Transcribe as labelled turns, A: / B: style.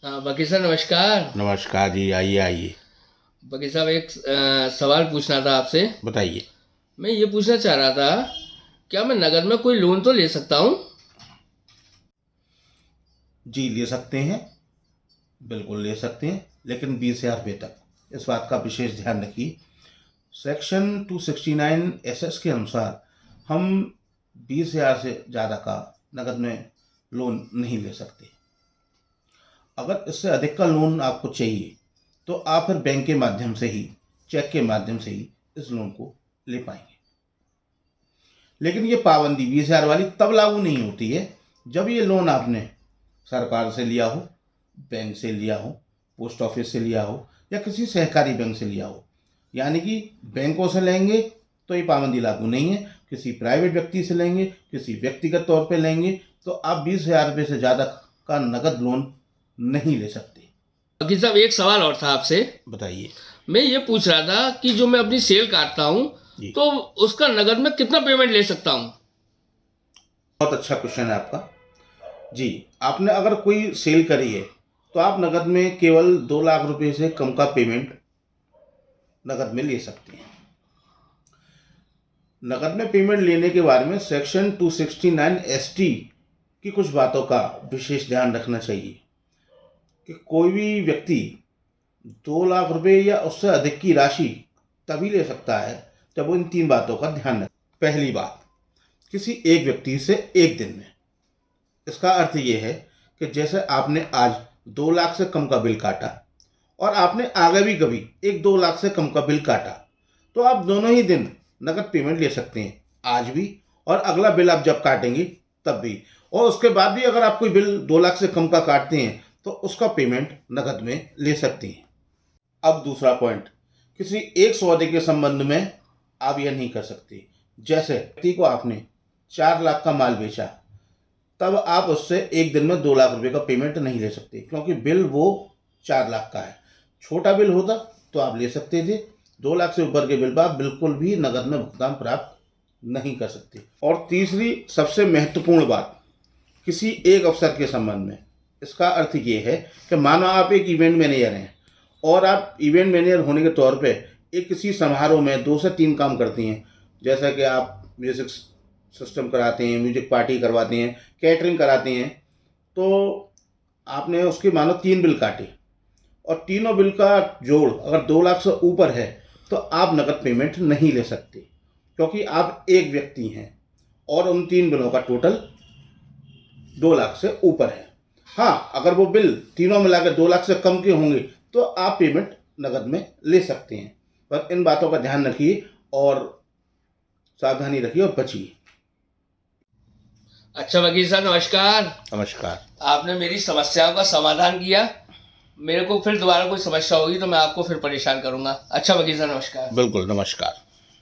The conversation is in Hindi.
A: हाँ वकील साहब नमस्कार।
B: नमस्कार जी, आइए आइए।
A: वकील साहब एक सवाल पूछना था आपसे।
B: बताइए।
A: मैं ये पूछना चाह रहा था, क्या मैं नगद में कोई लोन तो ले सकता हूँ?
B: जी, ले सकते हैं। बिल्कुल ले सकते हैं, लेकिन 20,000 रुपये तक। इस बात का विशेष ध्यान रखिए। सेक्शन 269 एसएस के अनुसार हम 20,000 से ज़्यादा का नगद में लोन नहीं ले सकते। अगर इससे अधिक का लोन आपको चाहिए तो आप फिर बैंक के माध्यम से ही, चेक के माध्यम से ही इस लोन को ले पाएंगे। लेकिन ये पाबंदी 20,000 वाली तब लागू नहीं होती है जब ये लोन आपने सरकार से लिया हो, बैंक से लिया हो, पोस्ट ऑफिस से लिया हो या किसी सहकारी बैंक से लिया हो। यानी कि बैंकों से लेंगे तो ये पाबंदी लागू नहीं है। किसी प्राइवेट व्यक्ति से लेंगे, किसी व्यक्तिगत तौर पे लेंगे तो आप 20,000 रुपये से ज़्यादा का नगद लोन नहीं ले सकते।
A: वकील साहब एक सवाल और था आपसे।
B: बताइए।
A: मैं ये पूछ रहा था कि जो मैं अपनी सेल काटता हूँ
B: जी,
A: तो उसका नगद में कितना पेमेंट ले सकता हूँ?
B: बहुत अच्छा क्वेश्चन है आपका। जी, आपने अगर कोई सेल करी है तो आप नगद में केवल 2 लाख रुपए से कम का पेमेंट नगद में ले सकते हैं। नगद में पेमेंट लेने के बारे में सेक्शन 269 एसटी की कुछ बातों का विशेष ध्यान रखना चाहिए कि कोई भी व्यक्ति 2 लाख रुपए या उससे अधिक की राशि तभी ले सकता है जब वो इन 3 बातों का ध्यान रखे। पहली बात, किसी एक व्यक्ति से एक दिन में। इसका अर्थ ये है कि जैसे आपने आज 2 लाख से कम का बिल काटा और आपने आगे भी कभी 1-2 लाख से कम का बिल काटा, तो आप दोनों ही दिन नकद पेमेंट ले सकते हैं, आज भी और अगला बिल आप जब काटेंगे तब भी। और उसके बाद भी अगर आप कोई बिल 2 लाख से कम का काटते हैं तो उसका पेमेंट नकद में ले सकते हैं। अब दूसरा पॉइंट, किसी एक सौदे के संबंध में आप यह नहीं कर सकते। जैसे व्यक्ति को आपने 4 लाख का माल बेचा, तब आप उससे एक दिन में 2 लाख रुपए का पेमेंट नहीं ले सकते, क्योंकि बिल वो 4 लाख का है। छोटा बिल होता तो आप ले सकते थे, 2 लाख से ऊपर के बिल पर आप बिल्कुल भी नगद में भुगतान प्राप्त नहीं कर सकते। और तीसरी सबसे महत्वपूर्ण बात, किसी एक अवसर के संबंध में। इसका अर्थ ये है कि मानो आप एक इवेंट मैनेजर हैं और आप इवेंट मैनेजर होने के तौर पे एक किसी समारोह में 2 से 3 काम करती हैं। जैसा कि आप म्यूजिक सिस्टम कराते हैं, म्यूजिक पार्टी करवाते हैं, कैटरिंग कराते हैं, तो आपने उसके मानो 3 बिल काटे और तीनों बिल का जोड़ अगर 2 लाख से ऊपर है तो आप नकद पेमेंट नहीं ले सकते, क्योंकि आप एक व्यक्ति हैं और उन 3 बिलों का टोटल 2 लाख से ऊपर है। हाँ, अगर वो बिल तीनों मिलाकर 2 लाख से कम के होंगे तो आप पेमेंट नगद में ले सकते हैं। बस इन बातों का ध्यान रखिए और सावधानी रखिए और बचिए।
A: अच्छा वकील साहब नमस्कार।
B: नमस्कार।
A: आपने मेरी समस्याओं का समाधान किया। मेरे को फिर दोबारा कोई समस्या होगी तो मैं आपको फिर परेशान करूंगा। अच्छा वकील साहब नमस्कार।
B: बिल्कुल, नमस्कार।